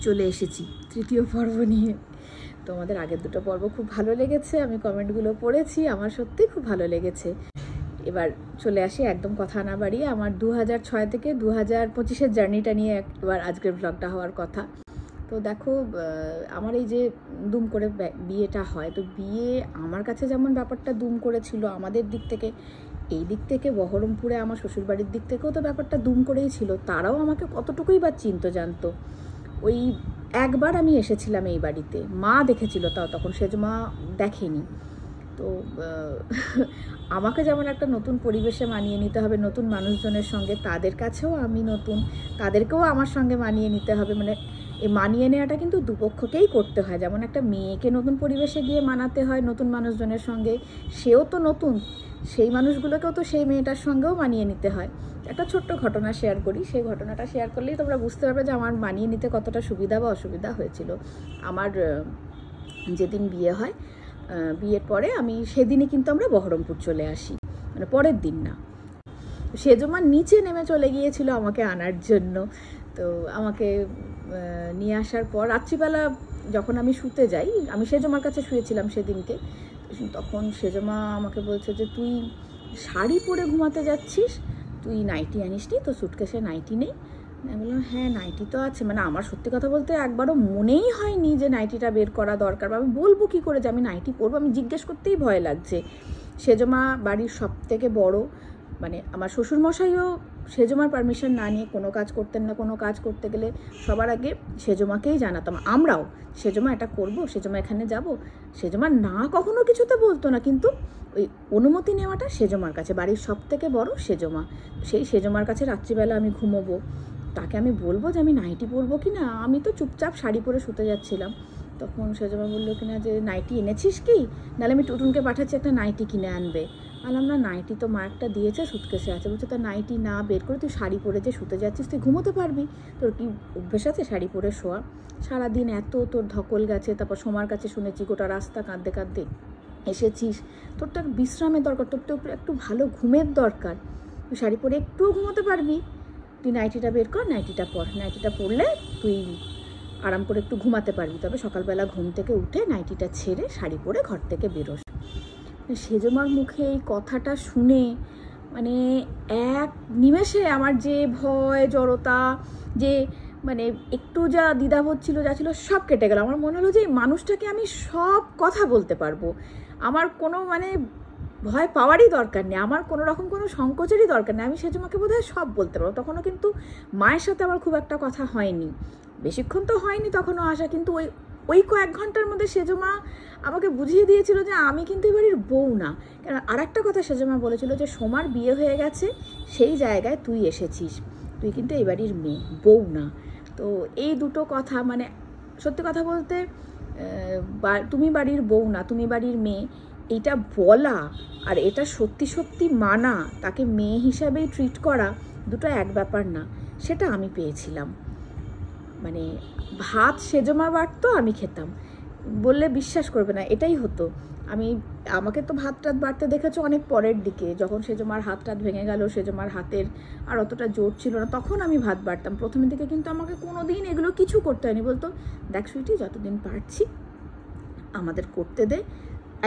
চলে এসেছি তৃতীয় পর্ব নিয়ে। তোমাদের আগের দুটো পর্ব খুব ভালো লেগেছে, আমি কমেন্টগুলো পড়েছি, আমার সত্যিই খুব ভালো লেগেছে। এবার চলে আসি একদম কথা না বাড়িয়ে আমার 2006 থেকে 2025-এর জার্নিটা নিয়ে এবার আজকের ব্লগটা হওয়ার কথা। তো দেখো, আমার এই যে দুম করে বিয়েটা হয়, তো বিয়ে আমার কাছে যেমন ব্যাপারটা দুম করেছিল আমাদের দিক থেকে, এই দিক থেকে বহরমপুরে আমার শ্বশুরবাড়ির দিক থেকেও তো ব্যাপারটা দুম করেই ছিল। তারাও আমাকে কতটুকুই বা চিনতো জানতো। ওই একবার আমি এসেছিলাম এই বাড়িতে, মা দেখেছিল, তাও তখন সেজমা দেখেনি। তো আমাকে যেমন একটা নতুন পরিবেশে মানিয়ে নিতে হবে, নতুন মানুষজনের সঙ্গে, তাদের কাছেও আমি নতুন, তাদেরকেও আমার সঙ্গে মানিয়ে নিতে হবে। মানে এই মানিয়ে নেওয়াটা কিন্তু দুপক্ষকেই করতে হয়। যেমন একটা মেয়েকে নতুন পরিবেশে গিয়ে মানাতে হয় নতুন মানুষজনের সঙ্গে, সেও তো নতুন, সেই মানুষগুলোকেও তো সেই মেয়েটার সঙ্গেও মানিয়ে নিতে হয়। একটা ছোট্ট ঘটনা শেয়ার করি, সেই ঘটনাটা শেয়ার করলেই তোমরা বুঝতে পারবে যে আমার মানিয়ে নিতে কতটা সুবিধা বা অসুবিধা হয়েছিল। আমার যেদিন বিয়ে হয়, বিয়ের পরে আমি সেদিনই কিন্তু আমরা বহরমপুর চলে আসি, মানে পরের দিন না। সেজমা নিচে নেমে চলে গিয়েছিল আমাকে আনার জন্য। তো আমাকে নিয়ে আসার পর রাত্রিবেলা যখন আমি শুতে যাই, আমি সেজমার কাছে শুয়েছিলাম সেদিনকে, তখন সেজমা আমাকে বলছে যে তুই শাড়ি পরে ঘুমাতে যাচ্ছিস, তুই নাইটি আনিসনি, তো সুটকেসে নাইটি নেই? আমি বললাম হ্যাঁ নাইটি তো আছে। মানে আমার সত্যি কথা বলতে একবারও মনেই হয়নি যে নাইটিটা বের করা দরকার, বা আমি বলবো কী করে যে আমি নাইটি পরবো, আমি জিজ্ঞেস করতেই ভয় লাগছে। সেজমা বাড়ির সব থেকে বড়, মানে আমার শ্বশুরমশাইও সেজমার পারমিশন না নিয়ে কোনো কাজ করতেন না। কোনো কাজ করতে গেলে সবার আগে সেজমাকেই জানাতাম, আমরাও সেজমা এটা করব, সেজমা এখানে যাব। সেজমা না কখনো কিছুতে বলতো না, কিন্তু ওই অনুমতি নেওয়াটা সেজমার কাছে, বাড়ির সব থেকে বড় সেজমা। সেই সেজমার কাছে রাত্রিবেলা আমি ঘুমোবো, তাকে আমি বলবো যে আমি নাইটি পরবো কি না। আমি তো চুপচাপ শাড়ি পরে শুতে যাচ্ছিলাম, তখন সেজমা বললো কিনা যে নাইটি এনেছিস কি, নাহলে আমি টুটুনকে পাঠাচ্ছি একটা নাইটি কিনে আনবে। বললাম না, নাইটি তো মা একটা দিয়েছে, সুটকেসে আছে। বলছে তা নাইটি না বের করে তুই শাড়ি পরে যে শুতে যাচ্ছিস, তুই ঘুমোতে পারবি? তোর কি অভ্যেস আছে শাড়ি পরে শোয়া? সারাদিন এত তোর ধকল গেছে, তারপর সোমার কাছে শুনেছি গোটা রাস্তা কাঁদতে কাঁদতে এসেছিস, তোর তো বিশ্রামের দরকার, তোর তো একটু ভালো ঘুমের দরকার, তুই শাড়ি পরে একটুও ঘুমোতে পারবি? তুই নাইটিটা বের কর, নাইটিটা পর, নাইটিটা পরলে তুই আরাম করে একটু ঘুমাতে পারবি, তবে সকালবেলা ঘুম থেকে উঠে নাইটিটা ছেড়ে শাড়ি পরে ঘর থেকে বেরোস। সেজমার মুখে এই কথাটা শুনে মানে এক নিমেষে আমার যে ভয় জড়তা, যে মানে একটু যা দ্বিধাবোধ ছিল, যা ছিল সব কেটে গেল। আমার মনে হলো যে এই মানুষটাকে আমি সব কথা বলতে পারবো, আমার কোনো মানে ভয় পাওয়ারই দরকার নেই, আমার কোনো রকম কোনো সংকোচেরই দরকার নেই, আমি সেজমাকে বোধহয় সব বলতে পারবো। তখনও কিন্তু মায়ের সাথে আমার খুব একটা কথা হয়নি, বেশিক্ষণ তো হয়নি তখনও আসা, কিন্তু ওই কয়েক ঘন্টার মধ্যে সেজমা আমাকে বুঝিয়ে দিয়েছিল যে আমি কিন্তু এবারের বউ না। কেন আর একটা কথা সেজমা বলেছিল যে সোমার বিয়ে হয়ে গেছে, সেই জায়গায় তুই এসেছিস, তুই কিন্তু এবারের মেয়ে, বউ না। তো এই দুটো কথা, মানে সত্যি কথা বলতে তুমি বাড়ির বউ না, তুমি বাড়ির মেয়ে, এইটা বলা আর এটা সত্যি সত্যি মানা, তাকে মেয়ে হিসাবেই ট্রিট করা, দুটো এক ব্যাপার না। সেটা আমি পেয়েছিলাম। মানে ভাত সেজমা বাড়তো, আমি খেতাম, বললে বিশ্বাস করবে না, এটাই হতো। আমাকে তো ভাত টাত বাড়তে দেখেছো অনেক পরের দিকে, যখন সেজমার হাত টাত ভেঙে গেল, সেজমার হাতের আর অতটা জোর ছিল না, তখন আমি ভাত বাড়তাম। প্রথমের দিকে কিন্তু আমাকে কোনো দিন এগুলো কিছু করতে হয়নি, বলতো দেখ সুইটি যতদিন পারছি আমাদের করতে দে,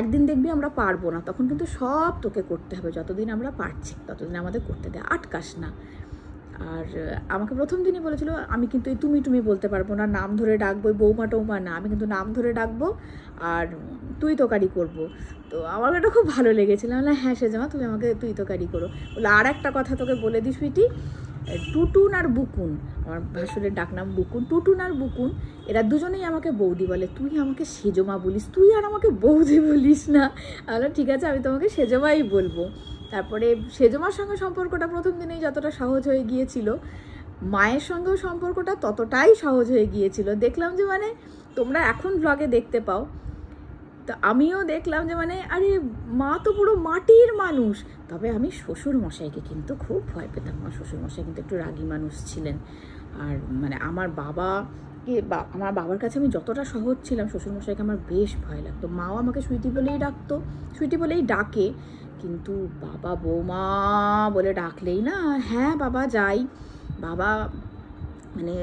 একদিন দেখবি আমরা পারবো না, তখন কিন্তু সব তোকে করতে হবে, যতদিন আমরা পারছি ততদিন আমাদের করতে দে, আটকাস না। আর আমাকে প্রথম দিনই বলেছিল আমি কিন্তু এই তুমি বলতে পারবো না, নাম ধরে ডাকবো, বৌমা টৌমা না, আমি কিন্তু নাম ধরে ডাকবো আর তুই তোকারি করবো। তো আমার এটা খুব ভালো লেগেছিল। আমি বললাম হ্যাঁ সেজমা তুমি আমাকে তুই তোকারি করো। বলে আর একটা কথা তোকে বলে দিই সুইটি, টুটুন আর বুকুন, আমার ভাসুরের ডাকনাম বুকুন, টুটুন আর বুকুন এরা দুজনেই আমাকে বৌদি বলে, তুই আমাকে সেজমা বলিস, তুই আর আমাকে বৌদি বলিস না। আমি ঠিক আছে, আমি তোমাকে সেজমাই বলবো। তারপরে সেজমার সঙ্গে সম্পর্কটা প্রথম দিনেই যতটা সহজ হয়ে গিয়েছিল, মায়ের সঙ্গেও সম্পর্কটা ততটাই সহজ হয়ে গিয়েছিল। দেখলাম যে মানে তোমরা এখন ব্লগে দেখতে পাও, তো আমিও দেখলাম যে মানে আরে মা তো পুরো মাটির মানুষ। তবে আমি শ্বশুরমশাইকে কিন্তু খুব ভয় পেতাম, আমার শ্বশুরমশাই কিন্তু একটু রাগী মানুষ ছিলেন। আর মানে আমার বাবার কাছে আমি যতটা সহজ ছিলাম, শ্বশুরমশাইকে আমার বেশ ভয় লাগতো। মাও আমাকে সুইটি বলেই ডাকতো, সুইটি বলেই ডাকে, কিন্তু বাবা বৌমা বলে ডাকলেই না, হ্যাঁ বাবা যাই, বাবা মানে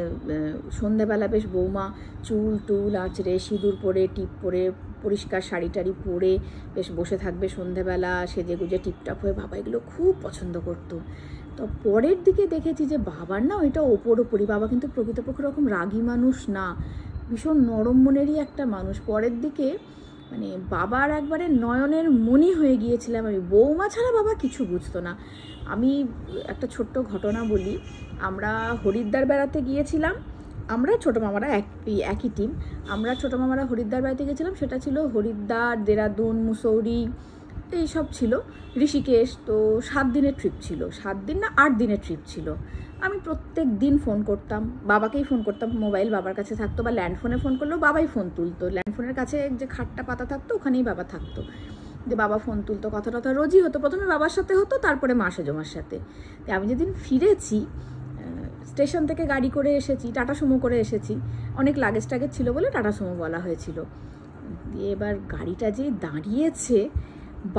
সন্ধেবেলা বেশ বৌমা চুল টুল আঁচড়ে সিঁদুর পরে টিপ পরে পরিষ্কার শাড়ি টাড়ি পরে বেশ বসে থাকবে সন্ধেবেলা সেজে গুজে টিপটাপ হয়ে, বাবা এগুলো খুব পছন্দ করতো। তো পরের দিকে দেখেছি যে বাবার না ওইটা ওপরই, বাবা কিন্তু প্রকৃতপক্ষে রকম রাগী মানুষ না, ভীষণ নরম মনেরই একটা মানুষ। পরের দিকে মানে বাবার একবারে নয়নের মণি হয়ে গিয়েছিলাম আমি, বৌমা ছাড়া বাবা কিছু বুঝতো না। আমি একটা ছোট্ট ঘটনা বলি, আমরা হরিদ্বার বেড়াতে গিয়েছিলাম, আমরা ছোটো মামারা একই টিম, আমরা ছোটো মামারা হরিদ্বার বেড়াতে গিয়েছিলাম, সেটা ছিল হরিদ্বার, দেরাদুন, মুসৌরি এইসব ছিল, ঋষিকেশ। তো 7 দিনের ট্রিপ ছিল, 7 দিন না 8 দিনের ট্রিপ ছিল। আমি প্রত্যেক দিন ফোন করতাম, বাবাকেই ফোন করতাম, মোবাইল বাবার কাছে থাকতো, বা ল্যান্ড ফোনে ফোন করলেও বাবাই ফোন তুলতো, ল্যান্ড ফোনের কাছে যে খাটটা পাতা থাকতো ওখানেই বাবা থাকতো, যে বাবা ফোন তুলতো, কথা টথা রোজই হতো, প্রথমে বাবার সাথে হতো, তারপরে মা সেজমার সাথে। আমি যেদিন ফিরেছি স্টেশন থেকে গাড়ি করে এসেছি, টাটা সুমো করে এসেছি, অনেক লাগেজ টাগেজ ছিল বলে টাটা সুমো বলা হয়েছিল। দিয়ে এবার গাড়িটা যে দাঁড়িয়েছে,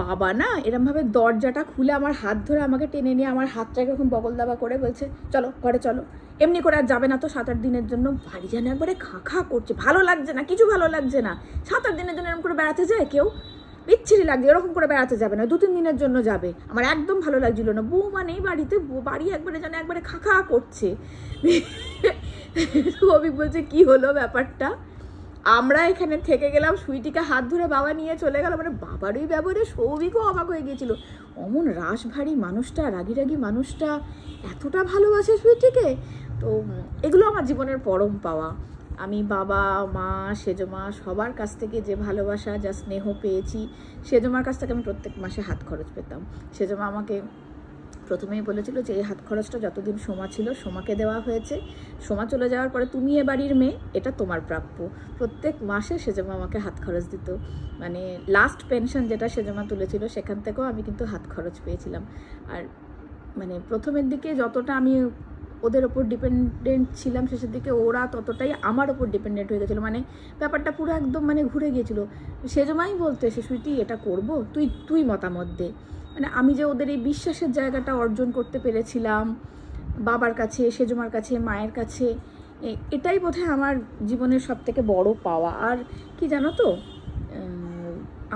বাবা না এরমভাবে দরজাটা খুলে আমার হাত ধরে আমাকে টেনে নিয়ে আমার হাতটা এরকম বগল দাবা করে বলছে চলো ঘরে চলো, এমনি করে আর যাবে না তো 7-8 দিনের জন্য। বাড়ি যেন একবারে খা খা করছে, ভালো লাগছে না, কিছু ভালো লাগছে না। 7-8 দিনের জন্য এরকম করে বেড়াতে যায় কেউ? বিচ্ছিরি লাগছে, এরকম করে বেড়াতে যাবে না, 2-3 দিনের জন্য যাবে। আমার একদম ভালো লাগছিল না, বৌমা নেই বাড়িতে, বাড়ি একবারে যেন একবারে খা খা করছে। অভিক বলছে কি হলো ব্যাপারটা? আমরা এখানে থেকে গেলাম, সুইটিকে হাত ধরে বাবা নিয়ে চলে গেল, মানে বাবারই ব্যবহারে সৌভিকও অবাক হয়ে গিয়েছিল, অমন রাশভারী মানুষটা, রাগি রাগি মানুষটা এতটা ভালোবাসে সুইটিকে। তো এগুলো আমার জীবনের পরম পাওয়া। আমি বাবা মা সেজমা সবার কাছ থেকে যে ভালোবাসা যা স্নেহ পেয়েছি, সেজমার কাছ থেকে আমি প্রত্যেক মাসে হাত খরচ পেতাম। সেজমা আমাকে প্রথমেই বলেছিল যে এই হাত খরচটা যতদিন সোমা ছিল সোমাকে দেওয়া হয়েছে, সোমা চলে যাওয়ার পরে তুমি এ বাড়ির মেয়ে, এটা তোমার প্রাপ্য। প্রত্যেক মাসে সেজমা আমাকে হাত খরচ দিত, মানে লাস্ট পেনশন যেটা সেজমা তুলেছিল সেখান থেকেও আমি কিন্তু হাত খরচ পেয়েছিলাম। আর মানে প্রথমের দিকে যতটা আমি ওদের ওপর ডিপেন্ডেন্ট ছিলাম, শেষের দিকে ওরা ততটাই আমার ওপর ডিপেন্ডেন্ট হয়ে গেছিলো, মানে ব্যাপারটা পুরো একদম মানে ঘুরে গিয়েছিলো। সেজমাই বলতে সে সুইটি এটা করবো, তুই মতামত দে। মানে আমি যে ওদের এই বিশ্বাসের জায়গাটা অর্জন করতে পেরেছিলাম বাবার কাছে, সেজমার কাছে, মায়ের কাছে, এটাই বোধহয় আমার জীবনের সবথেকে বড় পাওয়া। আর কি জানো তো,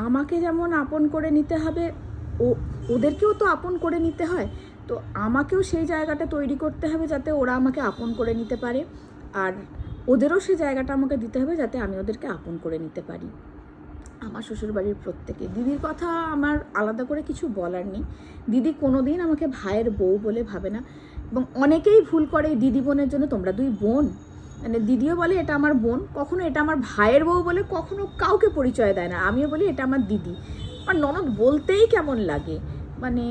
আমাকে যেমন আপন করে নিতে হবে, ওদেরকেও তো আপন করে নিতে হয়, তো আমাকেও সেই জায়গাটা তৈরি করতে হবে যাতে ওরা আমাকে আপন করে নিতে পারে, আর ওদেরও সেই জায়গাটা আমাকে দিতে হবে যাতে আমি ওদেরকে আপন করে নিতে পারি। আমার শ্বশুরবাড়ির প্রত্যেকে, দিদির কথা আমার আলাদা করে কিছু বলার নেই, দিদি কোনোদিন আমাকে ভাইয়ের বউ বলে ভাবে না, এবং অনেকেই ভুল করে দিদি বোনের জন্য, তোমরা 2 বোন, মানে দিদিও বলে এটা আমার বোন, কখনো এটা আমার ভাইয়ের বউ বলে কখনো কাউকে পরিচয় দেয় না। আমিও বলি এটা আমার দিদি, আর ননদ বলতেই কেমন লাগে, মানে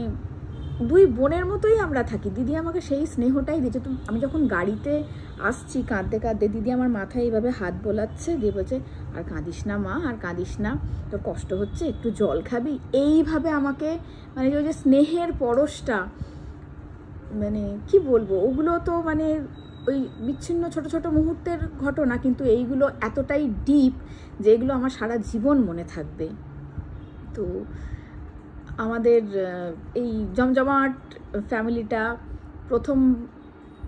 2 বোনের মতোই আমরা থাকি। দিদি আমাকে সেই স্নেহটাই দিয়েছে। তো আমি যখন গাড়িতে আসছি কাঁদতে কাঁদতে, দিদি আমার মাথায় এইভাবে হাত বোলাচ্ছে, দিয়ে বলছে আর কাঁদিস না মা, আর কাঁদিস না, তোর কষ্ট হচ্ছে, একটু জল খাবি, এইভাবে আমাকে মানে ওই যে স্নেহের পরশটা, মানে কি বলবো, ওগুলো তো মানে ওই বিচ্ছিন্ন ছোট ছোট মুহূর্তের ঘটনা, কিন্তু এইগুলো এতটাই ডিপ যে এগুলো আমার সারা জীবন মনে থাকবে। তো আমাদের এই জমজমাট ফ্যামিলিটা, প্রথম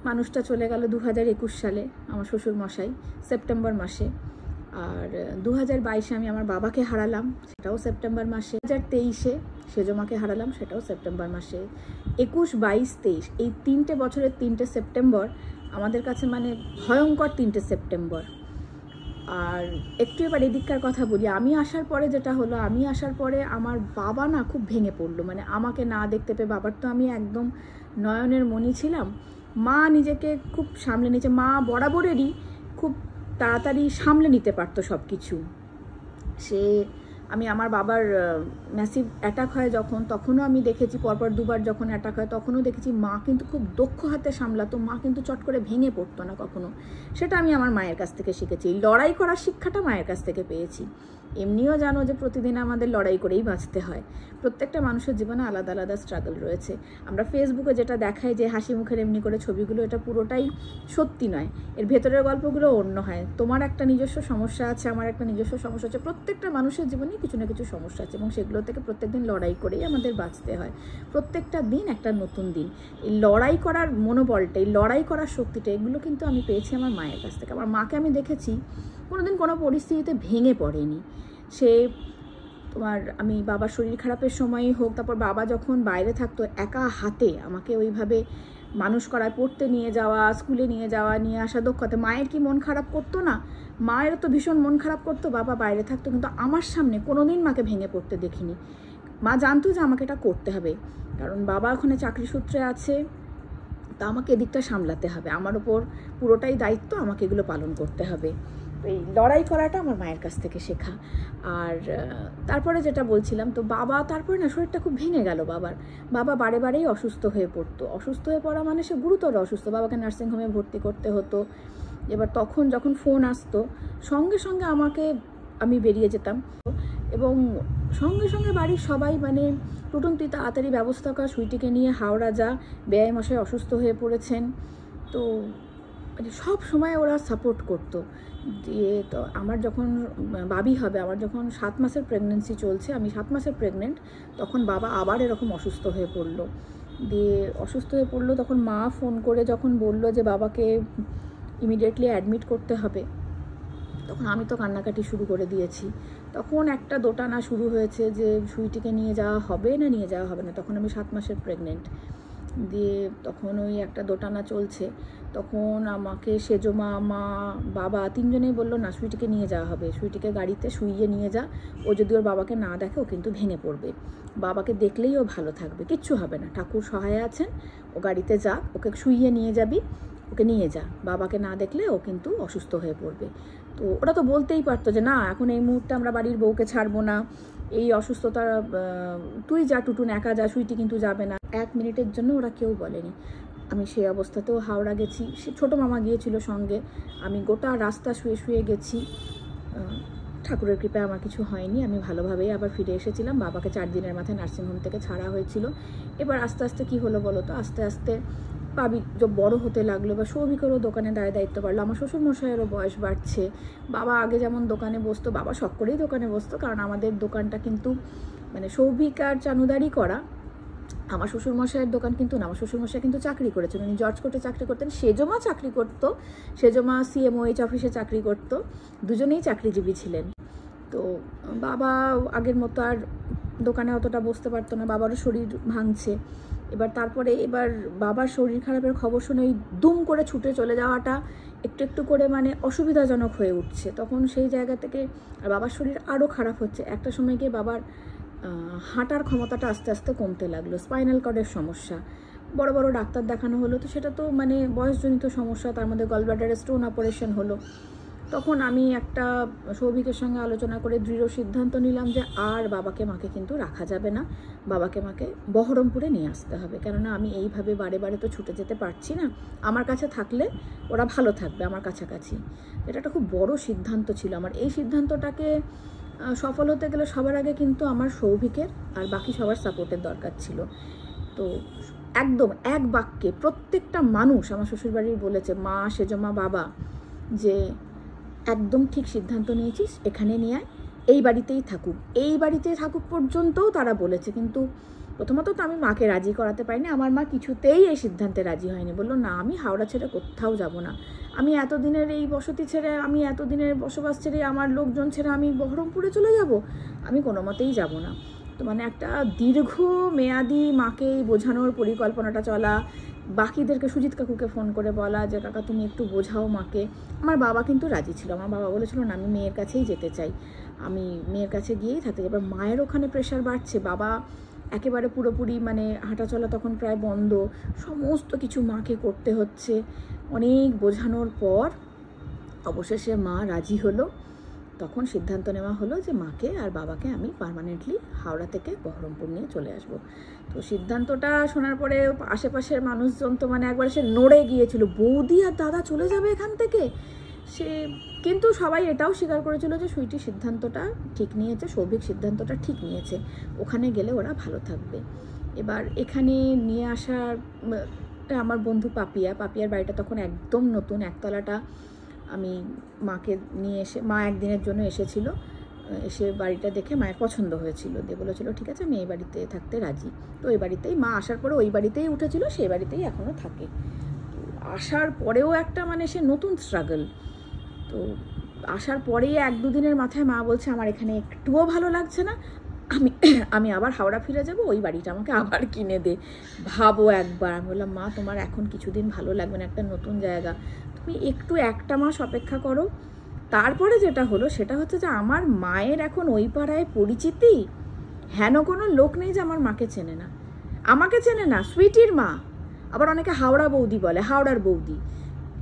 মানুষটা চলে গেল 2021 সালে, আমার শ্বশুর মশাই, সেপ্টেম্বর মাসে। আর 2022-এ আমি আমার বাবাকে হারালাম, সেটাও সেপ্টেম্বর মাসে। 2023-এ সেজমাকে হারালাম, সেটাও সেপ্টেম্বর মাসে। 21, 22, 23 এই 3টে বছরের 3টে সেপ্টেম্বর আমাদের কাছে মানে ভয়ঙ্কর 3টে সেপ্টেম্বর। আর একটু এবার এদিককার কথা বলি, আমি আসার পরে যেটা হলো, আমি আসার পরে আমার বাবা না খুব ভেঙে পড়লো, মানে আমাকে না দেখতে পেয়ে। বাবার তো আমি একদম নয়নের মণি ছিলাম, মা নিজেকে খুব সামলে নিয়েছে, মা বরাবরেরই খুব তাড়াতাড়ি সামলে নিতে পারতো সব কিছু। সে আমি আমার বাবার ম্যাসিভ অ্যাটাক হয় যখন, তখনও আমি দেখেছি, পরপর 2বার যখন অ্যাটাক হয় তখনও দেখেছি মা কিন্তু খুব দক্ষ হাতে সামলাতো, মা কিন্তু চট করে ভেঙে পড়তো না কখনো। সেটা আমি আমার মায়ের কাছ থেকে শিখেছি, লড়াই করার শিক্ষাটা মায়ের কাছ থেকে পেয়েছি। এমনিও জানো যে প্রতিদিন আমাদের লড়াই করেই বাঁচতে হয়, প্রত্যেকটা মানুষের জীবনে আলাদা আলাদা স্ট্রাগল রয়েছে। আমরা ফেসবুকে যেটা দেখাই যে হাসি মুখের এমনি করে ছবিগুলো, এটা পুরোটাই সত্যি নয়, এর ভেতরের গল্পগুলো অন্য হয়। তোমার একটা নিজস্ব সমস্যা আছে, আমার একটা নিজস্ব সমস্যা আছে, প্রত্যেকটা মানুষের জীবনেই কিছু না কিছু সমস্যা আছে এবং সেগুলো থেকে প্রত্যেকদিন লড়াই করেই আমাদের বাঁচতে হয়। প্রত্যেকটা দিন একটা নতুন দিন। এই লড়াই করার মনোবলটা, এই লড়াই করার শক্তিটা, এগুলো কিন্তু আমি পেয়েছি আমার মায়ের কাছ থেকে। আমার মাকে আমি দেখেছি কোনোদিন কোনো পরিস্থিতিতে ভেঙে পড়েনি। সে তোমার আমি বাবার শরীর খারাপের সময়ই হোক, তারপর বাবা যখন বাইরে থাকতো একা হাতে আমাকে ওইভাবে মানুষ করায়, পড়তে নিয়ে যাওয়া, স্কুলে নিয়ে যাওয়া, নিয়ে আসা দক্ষতা। মায়ের কি মন খারাপ করতো না? মায়েরও তো ভীষণ মন খারাপ করতো, বাবা বাইরে থাকতো, কিন্তু আমার সামনে কোনোদিন মাকে ভেঙে পড়তে দেখিনি। মা জানতো যে আমাকে এটা করতে হবে, কারণ বাবা ওখানে চাকরি সূত্রে আছে, তা আমাকে এদিকটা সামলাতে হবে, আমার ওপর পুরোটাই দায়িত্ব, আমাকে এগুলো পালন করতে হবে। এই লড়াই করাটা আমার মায়ের কাছ থেকে শেখা। আর তারপরে যেটা বলছিলাম, তো বাবা তারপরে না শরীরটা খুব ভেঙে গেল বাবার। বাবা বারে বারেই অসুস্থ হয়ে পড়তো। অসুস্থ হয়ে পড়া মানে সে গুরুতর অসুস্থ, বাবাকে নার্সিংহোমে ভর্তি করতে হতো। এবার তখন যখন ফোন আসতো সঙ্গে সঙ্গে আমি বেরিয়ে যেতাম এবং সঙ্গে সঙ্গে বাড়ির সবাই মানে টুটুন তুই তাড়াতাড়ি ব্যবস্থা কর, সুইটিকে নিয়ে হাওড়া যা, বেয়াই মশাই অসুস্থ হয়ে পড়েছেন। তো মানে সব সময় ওরা সাপোর্ট করতো। দিয়ে তো আমার যখন বাবি হবে, আমার যখন 7 মাসের প্রেগনেন্সি চলছে, আমি 7 মাসের প্রেগনেন্ট, তখন বাবা আবার এরকম অসুস্থ হয়ে পড়লো। দিয়ে অসুস্থ হয়ে পড়লো, তখন মা ফোন করে যখন বললো যে বাবাকে ইমিডিয়েটলি অ্যাডমিট করতে হবে, তখন আমি তো কান্নাকাটি শুরু করে দিয়েছি। তখন একটা দোটানা শুরু হয়েছে যে সুইটিকে নিয়ে যাওয়া হবে না নিয়ে যাওয়া হবে না। তখন আমি 7 মাসের প্রেগনেন্ট। দিয়ে তখন ওই একটা দোটানা চলছে। তখন আমাকে সেজো মা বাবা 3 জনেই বললো না, সুইটিকে নিয়ে যাওয়া হবে, সুইটিকে গাড়িতে শুইয়ে নিয়ে যা, ও যদি ওর বাবাকে না দেখে ও কিন্তু ভেঙে পড়বে, বাবাকে দেখলেই ও ভালো থাকবে, কিচ্ছু হবে না, ঠাকুর সহায় আছেন, ও গাড়িতে যাক, ওকে শুইয়ে নিয়ে যাবি, ওকে নিয়ে যা, বাবাকে না দেখলে ও কিন্তু অসুস্থ হয়ে পড়বে। তো ওরা তো বলতেই পারতো যে না, এখন এই মুহূর্তে আমরা বাড়ির বউকে ছাড়বো না, এই অসুস্থতা তুই যা টুটুন, একা যা, সুইটি কিন্তু যাবে না। 1 মিনিটের জন্য ওরা কেউ বলেনি। আমি সেই অবস্থাতেও হাওড়া গেছি, সে ছোটো মামা গিয়েছিল সঙ্গে, আমি গোটা রাস্তা শুয়ে শুয়ে গেছি। ঠাকুরের কৃপায় আমার কিছু হয়নি, আমি ভালোভাবেই আবার ফিরে এসেছিলাম। বাবাকে 4 দিনের মাথায় নার্সিংহোম থেকে ছাড়া হয়েছিল। এবার আস্তে আস্তে কী হলো বলো তো, আস্তে আস্তে বাবি বড় হতে লাগলো, বা সৌভিকেরও দোকানে দায়িত্ব বাড়লো, আমার শ্বশুরমশাইয়েরও বয়স বাড়ছে। বাবা আগে যেমন দোকানে বসতো, বাবা শখ করেই দোকানে বসতো, কারণ আমাদের দোকানটা কিন্তু মানে সৌভিক আর চানুদারি করা। আমার শ্বশুরমশাইয়ের দোকান কিন্তু না, আমার শ্বশুরমশাই কিন্তু চাকরি করেছেন, উনি জর্জ কোর্টে চাকরি করতেন, সেজমা চাকরি করতো, সেজমা CMOH অফিসে চাকরি করতো, দুজনেই চাকরিজীবী ছিলেন। তো বাবা আগের মতো আর দোকানে অতটা বসতে পারতো না, বাবারও শরীর ভাঙছে। এবার বাবার শরীর খারাপের খবর শুনে ওই দুম করে ছুটে চলে যাওয়াটা একটু একটু করে মানে অসুবিধাজনক হয়ে উঠছে। তখন সেই জায়গা থেকে আর বাবার শরীর আরও খারাপ হচ্ছে। একটা সময় গিয়ে বাবার হাঁটার ক্ষমতাটা আস্তে আস্তে কমতে লাগলো, স্পাইনাল কর্ডের সমস্যা, বড় বড় ডাক্তার দেখানো হলো, তো সেটা তো মানে বয়সজনিত সমস্যা, তার মধ্যে গলব্লাডারে স্টোন অপারেশন হলো। তখন আমি একটা সৌভিকের সঙ্গে আলোচনা করে দৃঢ় সিদ্ধান্ত নিলাম যে আর বাবাকে মাকে কিন্তু রাখা যাবে না, বাবাকে মাকে বহরমপুরে নিয়ে আসতে হবে, কেননা আমি এইভাবে বারে বারে তো ছুটে যেতে পারছি না, আমার কাছে থাকলে ওরা ভালো থাকবে আমার কাছাকাছি। এটা একটা খুব বড় সিদ্ধান্ত ছিল আমার। এই সিদ্ধান্তটাকে সফল হতে গেলে সবার আগে কিন্তু আমার সৌভিকের আর বাকি সবার সাপোর্টের দরকার ছিল। তো একদম এক বাক্যে প্রত্যেকটা মানুষ আমার শ্বশুরবাড়ির বলেছে, মা, সেজমা, বাবা, যে একদম ঠিক সিদ্ধান্ত নিয়েছিস, এখানে নিয়ে আয়, এই বাড়িতেই থাকুক পর্যন্তও তারা বলেছে। কিন্তু প্রথমত তো আমি মাকে রাজি করাতে পারিনি, আমার মা কিছুতেই এই সিদ্ধান্তে রাজি হয়নি, বললো না, আমি হাওড়া ছেড়ে কোথাও যাব না, আমি এতদিনের এই বসতি ছেড়ে, আমি এতদিনের বসবাস ছেড়ে, আমার লোকজন ছেড়ে আমি বহরমপুরে চলে যাব, আমি কোনো মতেই যাব না। তো মানে একটা দীর্ঘ মেয়াদি মাকে বোঝানোর পরিকল্পনাটা চলা, বাকিদেরকে সুজিত কাকুকে ফোন করে বলা যে কাকা তুমি একটু বোঝাও মাকে। আমার বাবা কিন্তু রাজি ছিল, আমার বাবা বলেছিল না, আমি মেয়ের কাছেই যেতে চাই, আমি মেয়ের কাছে গিয়েই থাকতে চাই। এবার মায়ের ওখানে প্রেশার বাড়ছে, বাবা একেবারে পুরোপুরি মানে হাঁটাচলা তখন প্রায় বন্ধ, সমস্ত কিছু মাকে করতে হচ্ছে। অনেক বোঝানোর পর অবশেষে মা রাজি হলো। তখন সিদ্ধান্ত নেওয়া হলো যে মাকে আর বাবাকে আমি পার্মানেন্টলি হাওড়া থেকে বহরমপুর নিয়ে চলে আসব। তো সিদ্ধান্তটা শোনার পরে আশেপাশের মানুষজন তো মানে একবার সে নড়ে গিয়েছিল, বৌদি আর দাদা চলে যাবে এখান থেকে। কিন্তু সবাই এটাও স্বীকার করেছিল যে সুইটি সিদ্ধান্তটা ঠিক নিয়েছে, সৌভিক সিদ্ধান্তটা ঠিক নিয়েছে, ওখানে গেলে ওরা ভালো থাকবে। এবার এখানে নিয়ে আসার আমার বন্ধু পাপিয়ার বাড়িটা তখন একদম নতুন, একতলাটা আমি মাকে নিয়ে এসে, মা একদিনের জন্য এসেছিল, এসে বাড়িটা দেখে মায়ের পছন্দ হয়েছিল, দিয়ে বলেছিল ঠিক আছে আমি এই বাড়িতে থাকতে রাজি। তো ওই বাড়িতেই মা আসার পরে ওই বাড়িতেই উঠেছিল, সেই বাড়িতেই এখনও থাকে। আসার পরেও একটা মানে সে নতুন স্ট্রাগল। তো আসার পরেই 1-2 দিনের মাথায় মা বলছে আমার এখানে একটুও ভালো লাগছে না, আমি আবার হাওড়া ফিরে যাব, ওই বাড়িটা আমাকে আবার কিনে দে, ভাবো একবার। আমি বললাম মা তোমার এখন কিছুদিন ভালো লাগবে না, একটা নতুন জায়গা, তুমি একটু 1টা মাস অপেক্ষা করো। তারপরে যেটা হলো সেটা হচ্ছে যে আমার মায়ের এখন ওই পাড়ায় পরিচিতি, হেন কোনো লোক নেই যে আমার মাকে চেনে না। আমাকে চেনে না, সুইটির মা, আবার অনেকে হাওড়া বৌদি বলে, হাওড়ার বৌদি,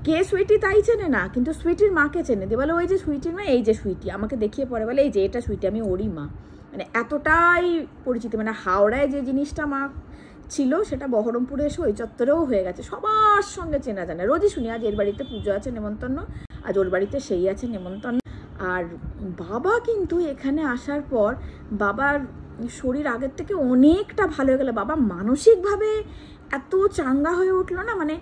কে সুইটি তাই চেনে না, কিন্তু সুইটির মাকে চেনে। দিয়ে বলে ওই যে সুইটির মা, এই যে সুইটি, আমাকে দেখিয়ে পরে বলে এই যে এটা সুইটি, আমি ওরই মা। মানে এতটাই পরিচিতি, মানে হাওড়ায় যে জিনিসটা মা ছিল সেটা বহরমপুরে এসে ওই চত্বরেও হয়ে গেছে, সবার সঙ্গে চেনা জানা। রোজই শুনি আজ এর বাড়িতে পুজো আছে নেমন্তন্ন, আজ ওর বাড়িতে সেই আছে নেমন্তন্ন। আর বাবা কিন্তু এখানে আসার পর বাবার শরীর আগের থেকে অনেকটা ভালো হয়ে গেল, বাবা মানসিকভাবে এত চাঙ্গা হয়ে উঠলো না, মানে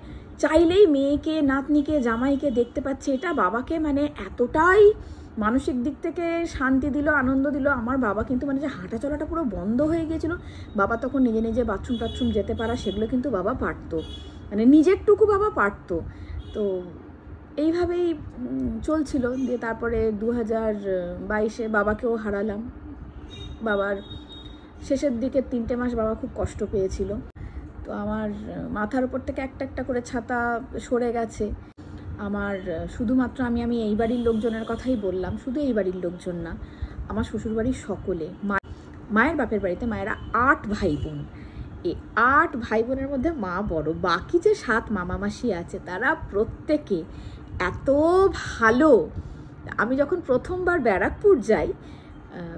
চাইলেই মেয়েকে, নাতনিকে, জামাইকে দেখতে পাচ্ছে, এটা বাবাকে মানে এতটাই মানসিক দিক থেকে শান্তি দিল, আনন্দ দিল। আমার বাবা কিন্তু মানে যে হাঁটা চলাটা পুরো বন্ধ হয়ে গিয়েছিল, বাবা তখন নিজে নিজে বাথরুম টাথরুম যেতে পারা সেগুলো কিন্তু বাবা পারতো, মানে নিজেরটুকু বাবা পারতো। তো এইভাবেই চলছিল। দিয়ে তারপরে 2022-এ বাবাকেও হারালাম। বাবার শেষের দিকে 3টে মাস বাবা খুব কষ্ট পেয়েছিল। তো আমার মাথার উপর থেকে একটা একটা করে ছাতা সরে গেছে। আমার শুধুমাত্র আমি এই বাড়ির লোকজনের কথাই বললাম, শুধু এই বাড়ির লোকজন না, আমার শ্বশুরবাড়ির সকলে, মায়ের বাপের বাড়িতে মায়েরা 8 ভাই বোন, এই 8 ভাই বোনের মধ্যে মা বড়, বাকি যে 7 মামা মাসি আছে তারা প্রত্যেকে এত ভালো। আমি যখন প্রথমবার ব্যারাকপুর যাই,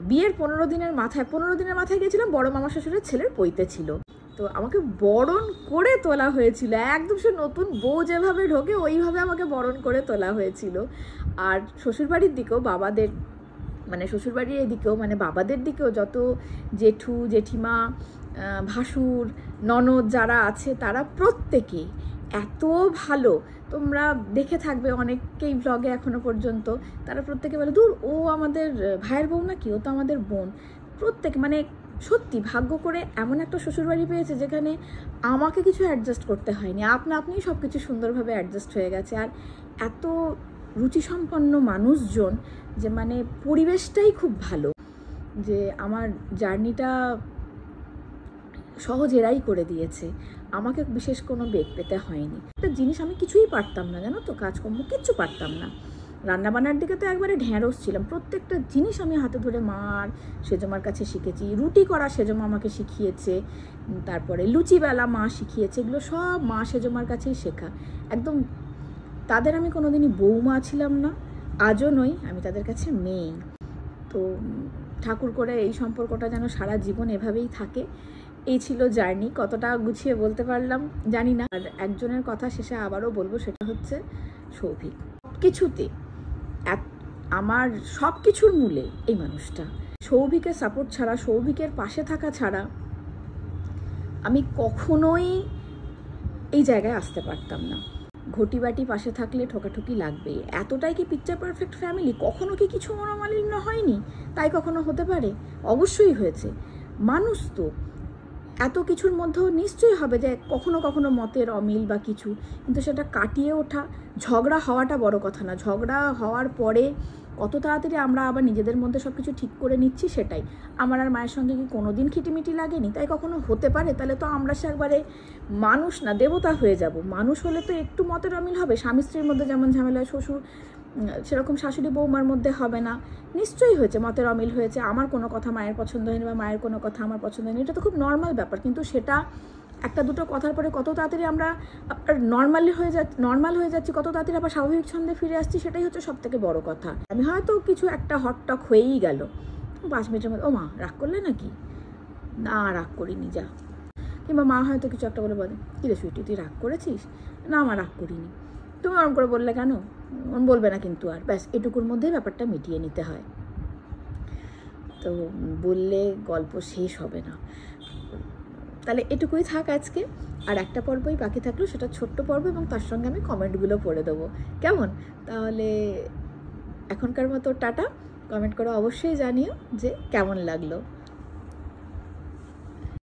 বিয়ের 15 দিনের মাথায় গেছিলাম, বড় মামা শ্বশুরের ছেলের পৈতে ছিল, তো আমাকে বরণ করে তোলা হয়েছিল, একদম সে নতুন বউ যেভাবে ঢোকে ওইভাবে আমাকে বরণ করে তোলা হয়েছিল। আর শ্বশুরবাড়ির দিকেও বাবাদের, মানে শ্বশুরবাড়ির এদিকেও মানে বাবাদের দিকেও যত জেঠু জেঠিমা, ভাসুর, ননদ যারা আছে তারা প্রত্যেকেই এত ভালো। তোমরা দেখে থাকবে অনেকেই ব্লগে এখনো পর্যন্ত, তারা প্রত্যেকে বলে দূর ও আমাদের ভাইয়ের বউ নাকি, ও তো আমাদের বোন। প্রত্যেকে মানে সত্যি ভাগ্য করে এমন একটা শ্বশুরবাড়ি পেয়েছে যেখানে আমাকে কিছু অ্যাডজাস্ট করতে হয়নি, আপনিই সব কিছু সুন্দরভাবে অ্যাডজাস্ট হয়ে গেছে। আর এত রুচিসম্পন্ন মানুষজন, যে মানে পরিবেশটাই খুব ভালো, যে আমার জার্নিটা সহজ এরাই করে দিয়েছে, আমাকে বিশেষ কোনো বেগ পেতে হয়নি। একটা জিনিস আমি কিছুই পারতাম না, জানো তো, কাজকর্ম কিচ্ছু পারতাম না। রান্নাবান্নার দিকে তো একবারে ঢ্যাঁড়স ছিলাম, প্রত্যেকটা জিনিস আমি হাতে ধরে মার, সেজমার কাছে শিখেছি। রুটি করা সেজমা আমাকে শিখিয়েছে, তারপরে লুচি বেলা মা শিখিয়েছে, এগুলো সব মা সেজমার কাছেই শেখা। একদম তাদের আমি কোনোদিনই বৌমা ছিলাম না, আজও নই, আমি তাদের কাছে মেয়ে। তো ঠাকুর করে এই সম্পর্কটা যেন সারা জীবন এভাবেই থাকে। এই ছিল জার্নি, কতটা গুছিয়ে বলতে পারলাম জানি না। আর একজনের কথা শেষে আবারও বলবো, সেটা হচ্ছে সৌভিক। কিছুতে আমার সব কিছুর মূলে এই মানুষটা। সৌভিকের সাপোর্ট ছাড়া, সৌভিকের পাশে থাকা ছাড়া আমি কখনোই এই জায়গায় আসতে পারতাম না। ঘটি বাটি পাশে থাকলে ঠোকাঠুকি লাগবে, এতটাই কি পিকচার পারফেক্ট ফ্যামিলি? কখনো কি কিছু মনোমালিন্য হয়নি? তাই কখনো হতে পারে? অবশ্যই হয়েছে, মানুষ তো। এত কিছুর মধ্যেও নিশ্চয়ই হবে যে কখনো কখনো মতের অমিল বা কিছু, কিন্তু সেটা কাটিয়ে ওঠা, ঝগড়া হওয়াটা বড় কথা না, ঝগড়া হওয়ার পরে কত তাড়াতাড়ি আমরা আবার নিজেদের মধ্যে সব কিছু ঠিক করে নিচ্ছি সেটাই। আমার আর মায়ের সঙ্গে কি কোনো দিন খিটিমিটি লাগেনি? তাই কখনো হতে পারে? তাহলে তো আমরা সে একবারে মানুষ না দেবতা হয়ে যাব। মানুষ হলে তো একটু মতের অমিল হবে, স্বামী স্ত্রীর মধ্যে যেমন ঝামেলা, শ্বশুর সেরকম শাশুড়ি বৌমার মধ্যে হবে না? নিশ্চয়ই হয়েছে, মতের অমিল হয়েছে, আমার কোনো কথা মায়ের পছন্দ হয়নি বা মায়ের কোনো কথা আমার পছন্দ হয়নি, এটা তো খুব নর্মাল ব্যাপার। কিন্তু সেটা একটা দুটো কথার পরে কত তাড়াতাড়ি আমরা নর্মাল হয়ে যাচ্ছি, কত তাড়াতাড়ি আবার স্বাভাবিক ছন্দে ফিরে আসছি, সেটাই হচ্ছে সব থেকে বড় কথা। আমি হয়তো কিছু একটা হটটক হয়েই গেল, 5 মিনিটের মধ্যে ও মা রাগ করলে নাকি? না রাগ করিনি, যা। কিংবা মা হয়তো কিছু একটা বলে কী রে সুইটি তুই রাগ করেছিস? না মা রাগ করিনি। তুমি ওরম করে বললে কেন? বলবে না কিন্তু, আর ব্যাস এটুকুর মধ্যেই ব্যাপারটা মিটিয়ে নিতে হয়। তো বললে গল্প শেষ হবে না। তাহলে এটুকুই থাক আজকে, আর একটা পর্বই বাকি থাকলো, সেটা ছোট্ট পর্ব, এবং তার সঙ্গে আমি কমেন্টগুলো পড়ে দেবো, কেমন? তাহলে এখনকার মতো টাটা, কমেন্ট করে অবশ্যই জানিও যে কেমন লাগলো।